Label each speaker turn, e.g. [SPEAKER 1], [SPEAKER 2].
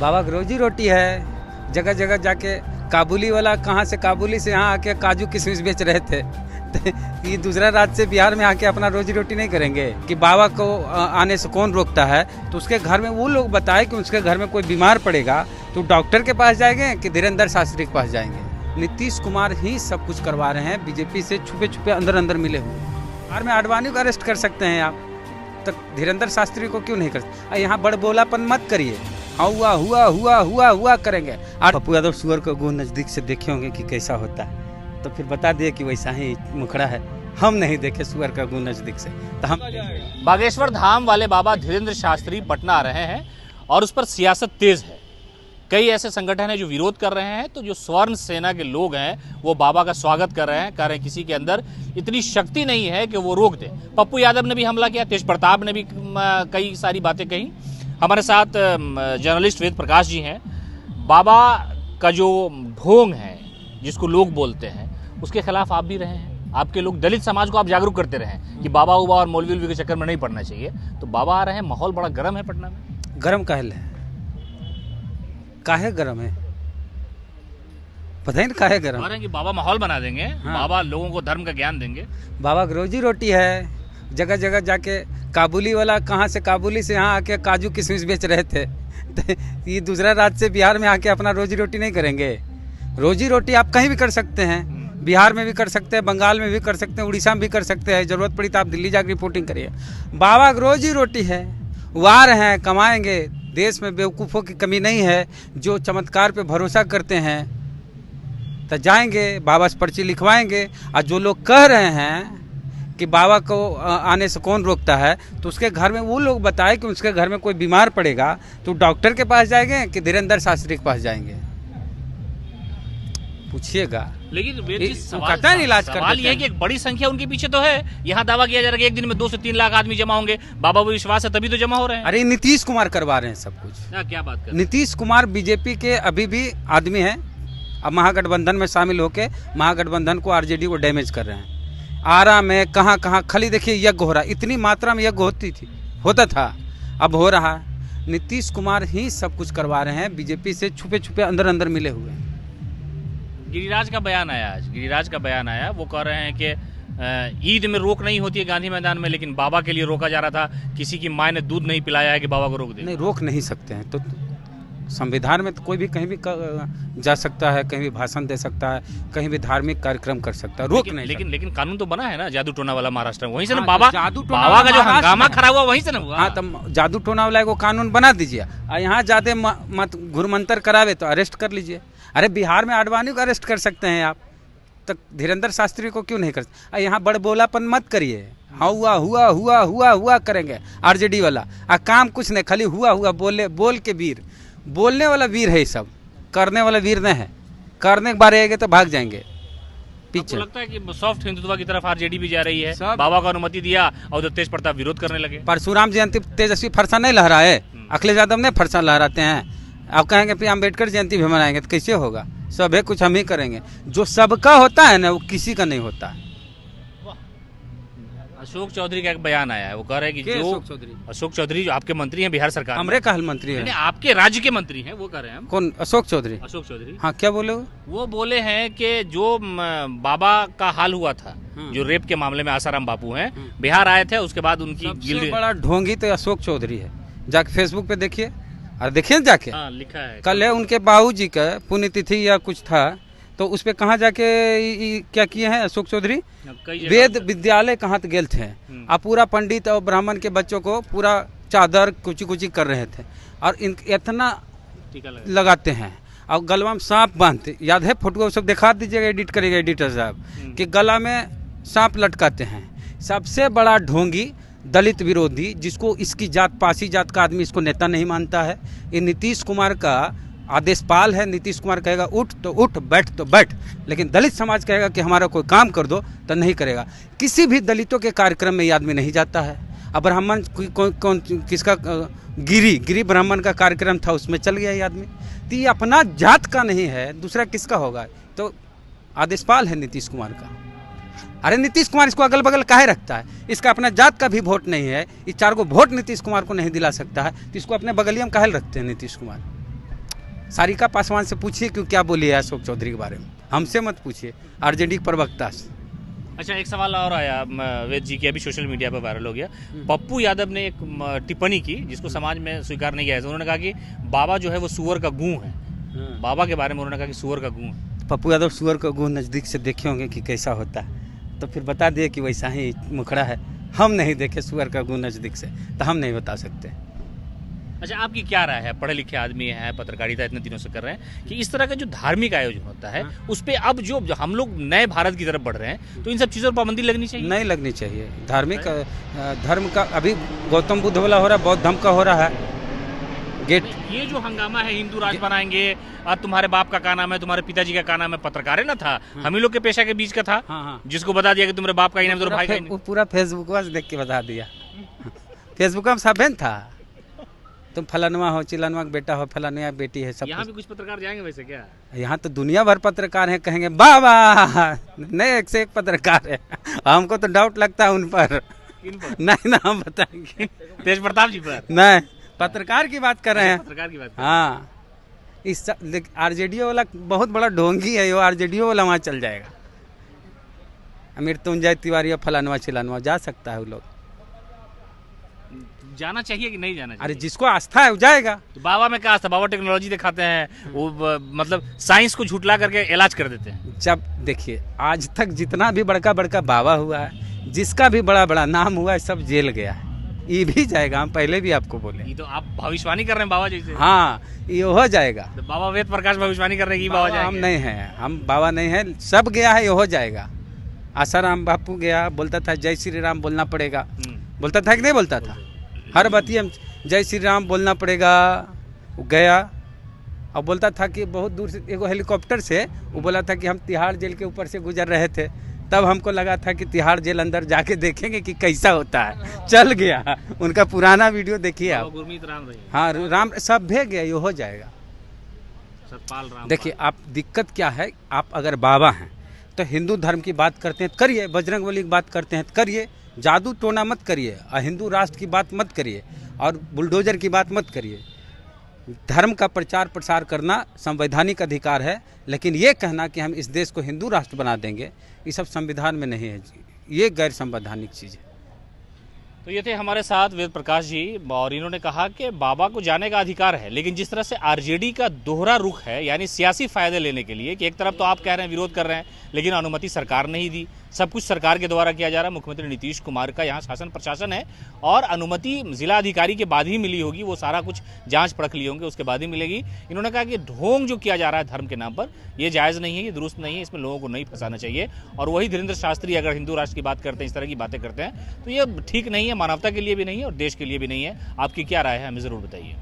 [SPEAKER 1] बाबा की रोजी रोटी है। जगह जगह जाके काबुली वाला कहाँ से काबुली से यहाँ आके काजू किशमिश बेच रहे थे तो ये दूसरा राज्य से बिहार में आके अपना रोजी रोटी नहीं करेंगे कि बाबा को आने से कौन रोकता है। तो उसके घर में वो लोग बताए कि उसके घर में कोई बीमार पड़ेगा तो डॉक्टर के पास जाएंगे कि धीरेन्द्र शास्त्री के पास जाएंगे। नीतीश कुमार ही सब कुछ करवा रहे हैं, बीजेपी से छुपे छुपे अंदर अंदर मिले हुए। बिहार में आडवाणी को अरेस्ट कर सकते हैं आप, तो धीरेन्द्र शास्त्री को क्यों नहीं कर सकते? यहाँ बड़बोलापन मत करिए। हाँ हुआ हुआ हुआ हुआ हुआ करेंगे। पप्पू यादव सुअर को गो नज़दीक से देखे होंगे कि कैसा होता है, तो फिर बता दिए कि वैसा ही मुखड़ा है। हम नहीं देखे सुअर का गो नज़दीक से, तो हम
[SPEAKER 2] बागेश्वर धाम वाले बाबा धीरेन्द्र शास्त्री पटना आ रहे हैं और उस पर सियासत तेज है। कई ऐसे संगठन हैं जो विरोध कर रहे हैं, तो जो स्वर्ण सेना के लोग हैं वो बाबा का स्वागत कर रहे हैं, कह रहे हैं किसी के अंदर इतनी शक्ति नहीं है कि वो रोक दे। पप्पू यादव ने भी हमला किया, तेज प्रताप ने भी कई सारी बातें कही। हमारे साथ जर्नलिस्ट वेद प्रकाश जी हैं। बाबा का जो ढोंग है जिसको लोग बोलते हैं उसके खिलाफ आप भी रहे हैं। आपके लोग दलित समाज को आप जागरूक करते रहे कि बाबा उबा और मौलवी के चक्कर में नहीं पड़ना चाहिए। तो बाबा आ रहे हैं, माहौल बड़ा गर्म है पटना में।
[SPEAKER 1] गर्म काहे गर्म है पता ही नहीं काहे गर्म।
[SPEAKER 2] कह रहे हैं कि बाबा माहौल बना देंगे। हाँ। बाबा लोगों को धर्म का ज्ञान देंगे।
[SPEAKER 1] बाबा की रोजी रोटी है। जगह जगह जाके काबुली वाला कहाँ से काबुली से यहाँ आके काजू किशमिश बेच रहे थे तो ये दूसरा राज्य से बिहार में आके अपना रोजी रोटी नहीं करेंगे। रोजी रोटी आप कहीं भी कर सकते हैं, बिहार में भी कर सकते हैं, बंगाल में भी कर सकते हैं, उड़ीसा में भी कर सकते हैं। जरूरत पड़ी तो आप दिल्ली जाकर रिपोर्टिंग करिए। बाबा की रोजी रोटी है, वो आ रहे हैं, कमाएंगे। देश में बेवकूफ़ों की कमी नहीं है जो चमत्कार पे भरोसा करते हैं। तो जाएंगे बाबा से पर्ची लिखवाएंगे। और जो लोग कह रहे हैं कि बाबा को आने से कौन रोकता है, तो उसके घर में वो लोग बताए कि उसके घर में कोई बीमार पड़ेगा तो डॉक्टर के पास जाएंगे कि धीरेन्द्र शास्त्री के पास जाएंगे। पूछिएगा।
[SPEAKER 2] लेकिन
[SPEAKER 1] सवाल
[SPEAKER 2] ये है कि एक बड़ी संख्या उनके पीछे तो है। यहाँ दावा किया जा रहा है कि एक दिन में 2 से 3 लाख आदमी जमा होंगे। बाबा को विश्वास है तभी तो जमा हो रहे हैं।
[SPEAKER 1] अरे नीतीश कुमार करवा रहे हैं सब कुछ।
[SPEAKER 2] क्या बात कर?
[SPEAKER 1] नीतीश कुमार बीजेपी के अभी भी आदमी हैं। अब महागठबंधन में शामिल होके महागठबंधन को, आरजेडी को डैमेज कर रहे हैं। आरा में कहाँ कहाँ खाली देखिए यज्ञ हो रहा। इतनी मात्रा में यज्ञ होता था, अब हो रहा। नीतीश कुमार ही सब कुछ करवा रहे हैं, बीजेपी से छुपे छुपे अंदर अंदर मिले हुए हैं।
[SPEAKER 2] गिरिराज का बयान आया आज। गिरिराज का बयान आया, वो कह रहे हैं कि ईद में रोक नहीं होती है गांधी मैदान में, लेकिन बाबा के लिए रोका जा रहा था। किसी की माँ ने दूध नहीं पिलाया है कि बाबा को रोक दे।
[SPEAKER 1] नहीं, रोक नहीं सकते हैं। तो संविधान में तो कोई भी कहीं भी जा सकता है, कहीं भी भाषण दे सकता है, कहीं भी धार्मिक कार्यक्रम कर सकता है। रोक नहीं।
[SPEAKER 2] लेकिन कानून तो बना है ना जादू टोना वाला महाराष्ट्र में, वहीं से ना।
[SPEAKER 1] बाबा
[SPEAKER 2] का जो हंगामा खड़ा हुआ वहीं से ना हुआ।
[SPEAKER 1] हाँ, तो जादू टोना वाला को कानून बना दीजिए। यहाँ ज्यादा मत घुरमंतर करावे तो अरेस्ट कर लीजिए। अरे बिहार में आडवाणी को अरेस्ट कर सकते हैं आप, तो धीरेन्द्र शास्त्री को क्यों नहीं कर सकते? यहाँ बड़बोलापन मत करिए। हाँ हुआ हुआ हुआ हुआ हुआ करेंगे आरजेडी वाला। काम कुछ नहीं, खाली हुआ हुआ बोल के वीर। बोलने वाला वीर है, सब करने वाला वीर नहीं है। करने के बारे आएंगे तो भाग जाएंगे पीछे।
[SPEAKER 2] लगता है कि सॉफ्ट हिंदुत्व की तरफ आरजेडी भी जा रही है। बाबा को अनुमति दिया और तेज प्रताप विरोध करने लगे।
[SPEAKER 1] परशुराम जयंती तेजस्वी फरसा नहीं लहराए, अखिलेश यादव ने फरसा लहराते हैं। आप कहेंगे फिर अम्बेडकर जयंती भी मनाएंगे, तो कैसे होगा? सब है कुछ हम ही करेंगे। जो सबका होता है ना वो किसी का नहीं होता है।
[SPEAKER 2] अशोक चौधरी का एक बयान आया है, वो कह रहे हैं कि जो अशोक चौधरी जो आपके मंत्री हैं बिहार सरकार,
[SPEAKER 1] हमरे का मंत्री है,
[SPEAKER 2] आपके राज्य के मंत्री हैं, वो कह रहे हैं।
[SPEAKER 1] कौन? अशोक चौधरी। हाँ, क्या बोले?
[SPEAKER 2] वो बोले हैं कि जो बाबा का हाल हुआ था, जो रेप के मामले में आसाराम बापू हैं, बिहार आए थे, उसके बाद उनकी
[SPEAKER 1] सबसे बड़ा ढोंगी तो अशोक चौधरी है। जाके फेसबुक पे देखिए और देखिए जाके।
[SPEAKER 2] लिखा है
[SPEAKER 1] कल है उनके बाबूजी का पुण्यतिथि या कुछ था, तो उस पे कहाँ जाके क्या किए हैं अशोक चौधरी? वेद विद्यालय कहाँ गेल थे। आप पूरा पंडित और ब्राह्मण के बच्चों को पूरा चादर कुची कर रहे थे और इतना लगाते हैं और गलवा में सांप बांधते। याद है फोटो सब दिखा दीजिएगा, एडिट करेगा एडिटर साहब, कि गला में सांप लटकाते हैं। सबसे बड़ा ढोंगी दलित विरोधी, जिसको इसकी जात पासी जात का आदमी इसको नेता नहीं मानता है। ये नीतीश कुमार का आदेशपाल है। नीतीश कुमार कहेगा उठ तो उठ, बैठ तो बैठ, लेकिन दलित समाज कहेगा कि हमारा कोई काम कर दो तो नहीं करेगा। किसी भी दलितों के कार्यक्रम में ये आदमी नहीं जाता है। अब ब्राह्मण कौन किसका गिरी ब्राह्मण का कार्यक्रम था, उसमें चल गया ये आदमी। तो ये अपना जात का नहीं है, दूसरा किसका होगा? तो आदेशपाल है नीतीश कुमार का। अरे नीतीश कुमार इसको अगल बगल काहे रखता है? इसका अपना जात का भी वोट नहीं है। इस 4 को वोट नीतीश कुमार को नहीं दिला सकता है, तो इसको अपने बगलिया में काहे रखते हैं नीतीश कुमार? सारिका पासवान से पूछिए क्यों क्या बोली है अशोक चौधरी के बारे में, हमसे मत पूछिए, आरजेडी के प्रवक्ता से।
[SPEAKER 2] अच्छा, एक सवाल और आया वेद जी की, अभी सोशल मीडिया पर वायरल हो गया। पप्पू यादव ने एक टिप्पणी की जिसको समाज में स्वीकार नहीं किया है। उन्होंने कहा कि बाबा जो है वो सुअर का गूं है। बाबा के बारे में उन्होंने कहा कि सुअर का गूं है।
[SPEAKER 1] पप्पू यादव सुअर का गूं नज़दीक से देखे होंगे कि कैसा होता है, तो फिर बता दिए कि वैसा ही मुखड़ा है। हम नहीं देखे सुअर का गूं नज़दीक से, तो हम नहीं बता सकते।
[SPEAKER 2] अच्छा, आपकी क्या राय है? पढ़े लिखे आदमी है, पत्रकारिता इतने दिनों से कर रहे हैं कि इस तरह का जो धार्मिक आयोजन होता है उस पर अब जो हम लोग नए भारत की तरफ बढ़ रहे हैं, तो इन सब चीज़ों पर पाबंदी लगनी चाहिए?
[SPEAKER 1] नहीं लगनी चाहिए। धार्मिक धर्म का अभी गौतम बुद्ध वाला हो रहा है, बौद्ध धर्म का हो रहा है गेट।
[SPEAKER 2] ये जो हंगामा है, हिंदू राष्ट्र बनाएंगे, अब तुम्हारे बाप का क्या नाम है, तुम्हारे पिताजी का क्या नाम है, पत्रकार है ना था, हम ही लोग के पेशा के बीच का था। जिसको बता दिया कि तुम्हारे बाप का ही नाम, तुम्हारे भाई का ही नाम।
[SPEAKER 1] पूरा फेसबुक से देख के बता दिया। फेसबुक में सब था, तुम फलानवा हो, चिलानवा का बेटा हो, फलानवा बेटी है, सब।
[SPEAKER 2] यहाँ भी कुछ पत्रकार जाएंगे वैसे क्या?
[SPEAKER 1] यहाँ तो दुनिया भर पत्रकार हैं, कहेंगे बाबा नहीं, एक से एक पत्रकार है। हमको तो डाउट लगता है उन पर। नहीं ना, हम बताएंगे।
[SPEAKER 2] तेज प्रताप जी पर
[SPEAKER 1] नहीं, पत्रकार की बात कर रहे हैं।
[SPEAKER 2] पत्रकार की बात।
[SPEAKER 1] हाँ, इस आरजेडी वाला बहुत बड़ा ढोंगी है, वो आरजेडी वाला वहाँ चल जाएगा। मृत्युंजय तिवारी या फलानवा चिलानवा जा सकता है, वो लोग
[SPEAKER 2] जाना चाहिए कि नहीं जाना चाहिए?
[SPEAKER 1] अरे जिसको आस्था है वो जाएगा।
[SPEAKER 2] तो बाबा में क्या आस्था? बाबा टेक्नोलॉजी दिखाते हैं, वो मतलब साइंस को झुटला करके इलाज कर देते हैं।
[SPEAKER 1] जब देखिए, आज तक जितना भी बड़का बड़का बाबा हुआ है, जिसका भी बड़ा बड़ा नाम हुआ है, सब जेल गया है। ये भी जाएगा, हम पहले भी आपको बोले।
[SPEAKER 2] ये तो आप भविष्यवाणी कर रहे हैं बाबा जैसे।
[SPEAKER 1] हाँ, ये हो जाएगा।
[SPEAKER 2] तो बाबा वेद प्रकाश भविष्यवाणी कर रहे हैं कि बाबा जाएंगे?
[SPEAKER 1] हम नहीं हैं, हम बाबा नहीं हैं, सब गया है, ये हो जाएगा। आसाराम बापू गया, बोलता था जय श्री राम बोलना पड़ेगा, बोलता था कि नहीं बोलता था? हर बाती हम जय श्री राम बोलना पड़ेगा, वो गया और बोलता था कि बहुत दूर से एक हेलीकॉप्टर से वो बोला था कि हम तिहाड़ जेल के ऊपर से गुजर रहे थे, तब हमको लगा था कि तिहाड़ जेल अंदर जाके देखेंगे कि कैसा होता है। चल गया, उनका पुराना वीडियो देखिए आप।
[SPEAKER 2] गुरमीत राम रही।
[SPEAKER 1] हाँ, राम सब भेज गया, ये हो जाएगा।
[SPEAKER 2] सतपाल राम। देखिए,
[SPEAKER 1] आप दिक्कत क्या है, आप अगर बाबा हैं तो हिंदू धर्म की बात करते हैं करिए, बजरंगबली की बात करते हैं करिए, जादू टोना मत करिए, हिंदू राष्ट्र की बात मत करिए और बुलडोजर की बात मत करिए। धर्म का प्रचार प्रसार करना संवैधानिक अधिकार है, लेकिन ये कहना कि हम इस देश को हिंदू राष्ट्र बना देंगे, ये सब संविधान में नहीं है, ये गैर संवैधानिक चीज़ है।
[SPEAKER 2] तो ये थे हमारे साथ वेद प्रकाश जी, और इन्होंने कहा कि बाबा को जाने का अधिकार है, लेकिन जिस तरह से आरजेडी का दोहरा रुख है, यानी सियासी फायदे लेने के लिए, कि एक तरफ तो आप कह रहे हैं विरोध कर रहे हैं, लेकिन अनुमति सरकार नहीं दी, सब कुछ सरकार के द्वारा किया जा रहा है, मुख्यमंत्री नीतीश कुमार का यहाँ शासन प्रशासन है, और अनुमति जिला अधिकारी के बाद ही मिली होगी, वो सारा कुछ जांच परख लिए होंगे, उसके बाद ही मिलेगी। इन्होंने कहा कि ढोंग जो किया जा रहा है धर्म के नाम पर, ये जायज़ नहीं है, ये दुरुस्त नहीं है, इसमें लोगों को नहीं फंसाना चाहिए। और वही धीरेन्द्र शास्त्री अगर हिंदू राष्ट्र की बात करते हैं, इस तरह की बातें करते हैं, तो ये ठीक नहीं है, मानवता के लिए भी नहीं है और देश के लिए भी नहीं है। आपकी क्या राय है, हमें ज़रूर बताइए।